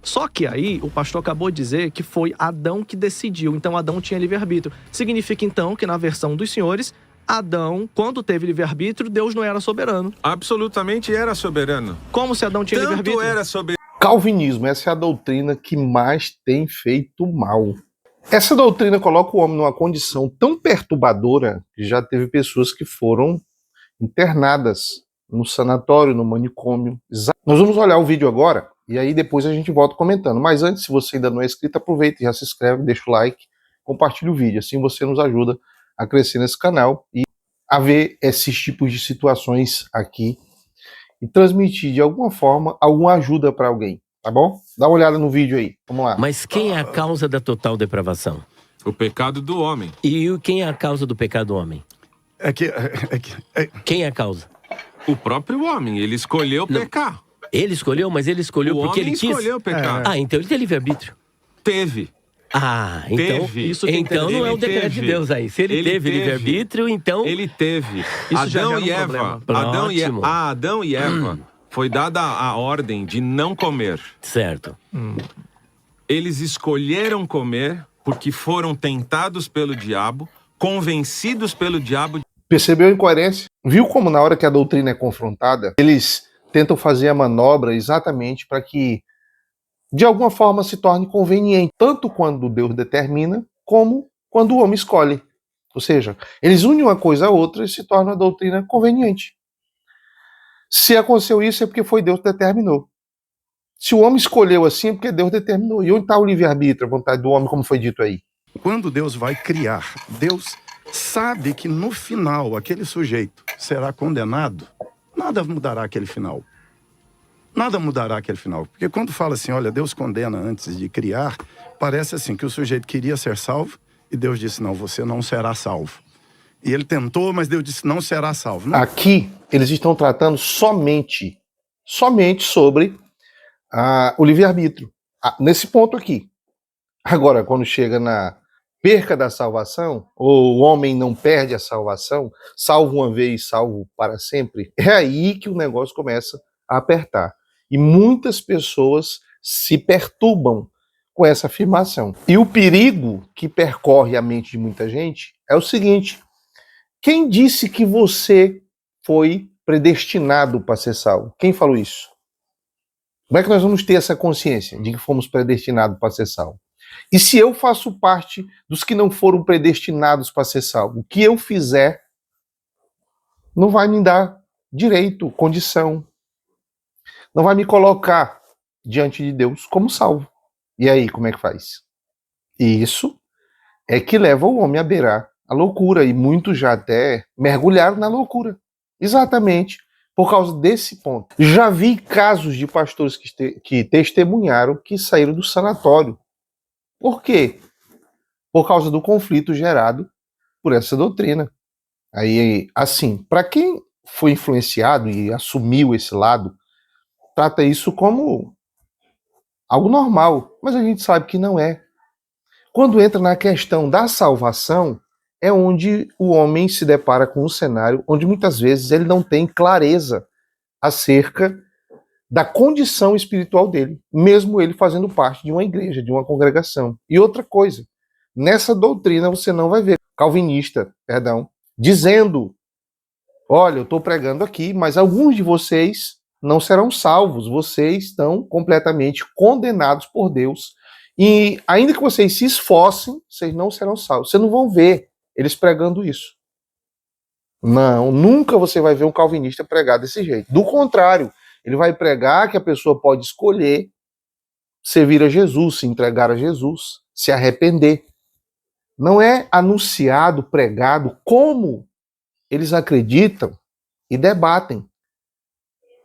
Só que aí, o pastor acabou de dizer que foi Adão que decidiu, então Adão tinha livre-arbítrio. Significa então que na versão dos senhores, Adão, quando teve livre-arbítrio, Deus não era soberano. Absolutamente era soberano. Como se Adão tinha livre-arbítrio? Tanto era soberano. Calvinismo, essa é a doutrina que mais tem feito mal. Essa doutrina coloca o homem numa condição tão perturbadora que já teve pessoas que foram internadas no sanatório, no manicômio. Nós vamos olhar o vídeo agora e aí depois a gente volta comentando. Mas antes, se você ainda não é inscrito, aproveita e já se inscreve, deixa o like, compartilha o vídeo. Assim você nos ajuda a crescer nesse canal e a ver esses tipos de situações aqui e transmitir de alguma forma alguma ajuda para alguém, tá bom? Dá uma olhada no vídeo aí, vamos lá. Mas quem é a causa da total depravação? O pecado do homem. E quem é a causa do pecado do homem? Quem é a causa? O próprio homem, ele escolheu pecar. Ele escolheu, mas ele escolheu porque ele quis? O homem escolheu pecar. Ah, então ele tem livre-arbítrio. Teve. Ah, então, Teve. então não é o decreto de Deus aí. Se ele teve livre-arbítrio, então... Ele teve. Isso já Adão gera um e Eva. problema. Adão e Eva foi dada a ordem de não comer. Certo. Eles escolheram comer porque foram tentados pelo diabo, convencidos pelo diabo. Percebeu a incoerência? Viu como na hora que a doutrina é confrontada, eles tentam fazer a manobra exatamente para que de alguma forma se torne conveniente, tanto quando Deus determina, como quando o homem escolhe. Ou seja, eles unem uma coisa a outra e se torna a doutrina conveniente. Se aconteceu isso é porque foi Deus que determinou. Se o homem escolheu assim é porque Deus determinou. E onde está o livre-arbítrio, a vontade do homem, como foi dito aí? Quando Deus vai criar, Deus sabe que no final aquele sujeito será condenado, nada mudará aquele final. Nada mudará aquele final. Porque quando fala assim, olha, Deus condena antes de criar, parece assim que o sujeito queria ser salvo e Deus disse, não, você não será salvo. E ele tentou, mas Deus disse, não será salvo. Não. Aqui, eles estão tratando somente sobre o livre-arbítrio. Nesse ponto aqui. Agora, quando chega na perca da salvação, ou o homem não perde a salvação, salvo uma vez, salvo para sempre, é aí que o negócio começa a apertar. E muitas pessoas se perturbam com essa afirmação. E o perigo que percorre a mente de muita gente é o seguinte: quem disse que você foi predestinado para ser salvo? Quem falou isso? Como é que nós vamos ter essa consciência de que fomos predestinados para ser salvo? E se eu faço parte dos que não foram predestinados para ser salvo, o que eu fizer não vai me dar direito, condição, não vai me colocar diante de Deus como salvo. E aí, como é que faz? E isso é que leva o homem a beirar a loucura, e muitos já até mergulharam na loucura. Exatamente por causa desse ponto. Já vi casos de pastores que testemunharam que saíram do sanatório. Por quê? Por causa do conflito gerado por essa doutrina. Aí, assim, para quem foi influenciado e assumiu esse lado, trata isso como algo normal, mas a gente sabe que não é. Quando entra na questão da salvação, é onde o homem se depara com um cenário onde muitas vezes ele não tem clareza acerca da condição espiritual dele, mesmo ele fazendo parte de uma igreja, de uma congregação. E outra coisa, nessa doutrina você não vai ver calvinista, dizendo, olha, eu estou pregando aqui, mas alguns de vocês não serão salvos, vocês estão completamente condenados por Deus, e ainda que vocês se esforcem, vocês não serão salvos. Vocês não vão ver eles pregando isso. Não, nunca você vai ver um calvinista pregar desse jeito. Do contrário, ele vai pregar que a pessoa pode escolher servir a Jesus, se entregar a Jesus, se arrepender. Não é anunciado, pregado como eles acreditam e debatem.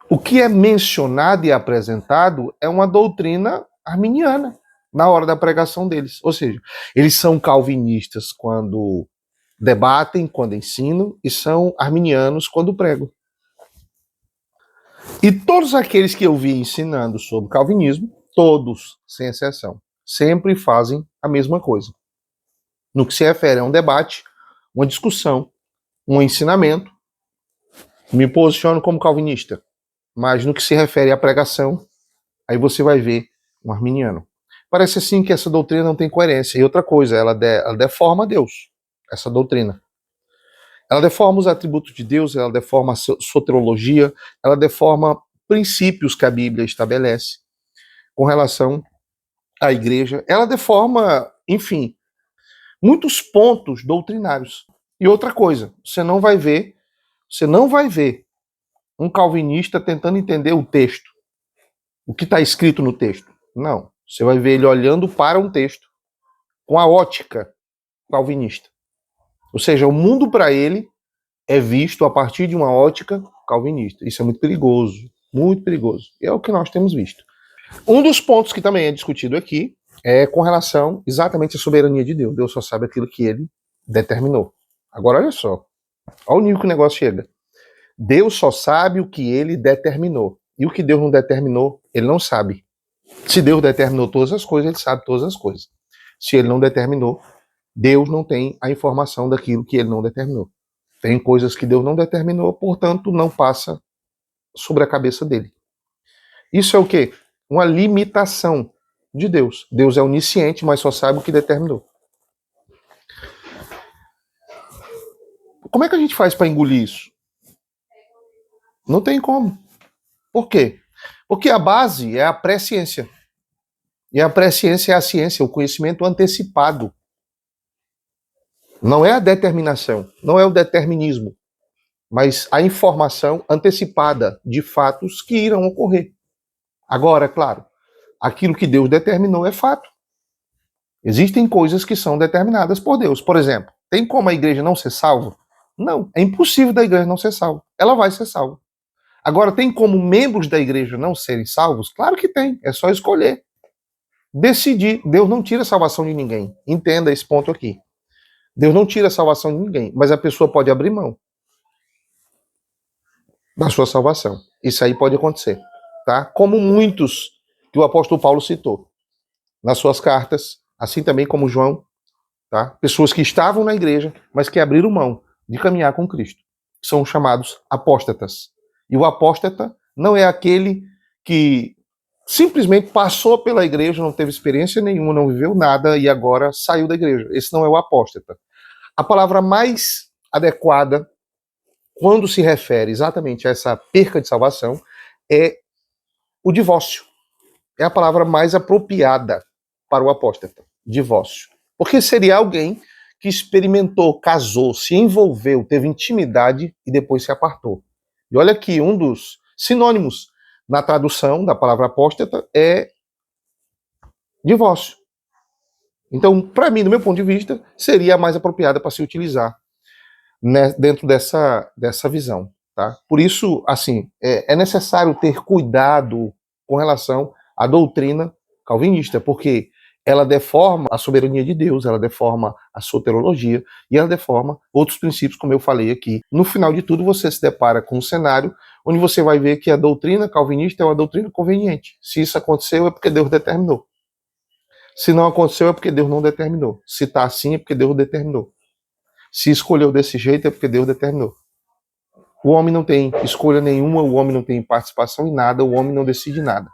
O que é mencionado e apresentado é uma doutrina arminiana na hora da pregação deles. Ou seja, eles são calvinistas quando debatem, quando ensinam, e são arminianos quando pregam. E todos aqueles que eu vi ensinando sobre calvinismo, todos, sem exceção, sempre fazem a mesma coisa. No que se refere a um debate, uma discussão, um ensinamento, me posiciono como calvinista. Mas no que se refere à pregação, aí você vai ver um arminiano. Parece assim que essa doutrina não tem coerência. E outra coisa, ela deforma Deus, essa doutrina. Ela deforma os atributos de Deus, ela deforma a soteriologia, ela deforma princípios que a Bíblia estabelece com relação à igreja. Ela deforma, enfim, muitos pontos doutrinários. E outra coisa, você não vai ver um calvinista tentando entender o texto, o que está escrito no texto. Não, você vai ver ele olhando para um texto com a ótica calvinista. Ou seja, o mundo para ele é visto a partir de uma ótica calvinista. Isso é muito perigoso, muito perigoso. E é o que nós temos visto. Um dos pontos que também é discutido aqui é com relação exatamente à soberania de Deus. Deus só sabe aquilo que ele determinou. Agora, olha só. Olha o nível que o negócio chega. Deus só sabe o que ele determinou. E o que Deus não determinou, ele não sabe. Se Deus determinou todas as coisas, ele sabe todas as coisas. Se ele não determinou, Deus não tem a informação daquilo que ele não determinou. Tem coisas que Deus não determinou, portanto, não passa sobre a cabeça dele. Isso é o quê? Uma limitação de Deus. Deus é onisciente, mas só sabe o que determinou. Como é que a gente faz para engolir isso? Não tem como. Por quê? Porque a base é a presciência. E a presciência é a ciência, o conhecimento antecipado. Não é a determinação, não é o determinismo, mas a informação antecipada de fatos que irão ocorrer. Agora, claro, aquilo que Deus determinou é fato. Existem coisas que são determinadas por Deus. Por exemplo, tem como a igreja não ser salva? Não, é impossível da igreja não ser salva. Ela vai ser salva. Agora, tem como membros da igreja não serem salvos? Claro que tem, é só escolher. Decidir. Deus não tira a salvação de ninguém. Entenda esse ponto aqui. Deus não tira a salvação de ninguém, mas a pessoa pode abrir mão da sua salvação. Isso aí pode acontecer, tá? Como muitos que o apóstolo Paulo citou nas suas cartas, assim também como João, tá? Pessoas que estavam na igreja, mas que abriram mão de caminhar com Cristo. São chamados apóstatas. E o apóstata não é aquele que simplesmente passou pela igreja, não teve experiência nenhuma, não viveu nada e agora saiu da igreja. Esse não é o apóstata. A palavra mais adequada quando se refere exatamente a essa perca de salvação é o divórcio. É a palavra mais apropriada para o apóstata, divórcio. Porque seria alguém que experimentou, casou, se envolveu, teve intimidade e depois se apartou. E olha aqui, um dos sinônimos na tradução da palavra apóstata é divórcio. Então, para mim, do meu ponto de vista, seria a mais apropriada para se utilizar, né, dentro dessa visão. Tá? Por isso, assim, é necessário ter cuidado com relação à doutrina calvinista, porque ela deforma a soberania de Deus, ela deforma a soteriologia e ela deforma outros princípios, como eu falei aqui. No final de tudo, você se depara com um cenário onde você vai ver que a doutrina calvinista é uma doutrina conveniente. Se isso aconteceu, é porque Deus determinou. Se não aconteceu, é porque Deus não determinou. Se está assim, é porque Deus determinou. Se escolheu desse jeito, é porque Deus determinou. O homem não tem escolha nenhuma, o homem não tem participação em nada, o homem não decide nada.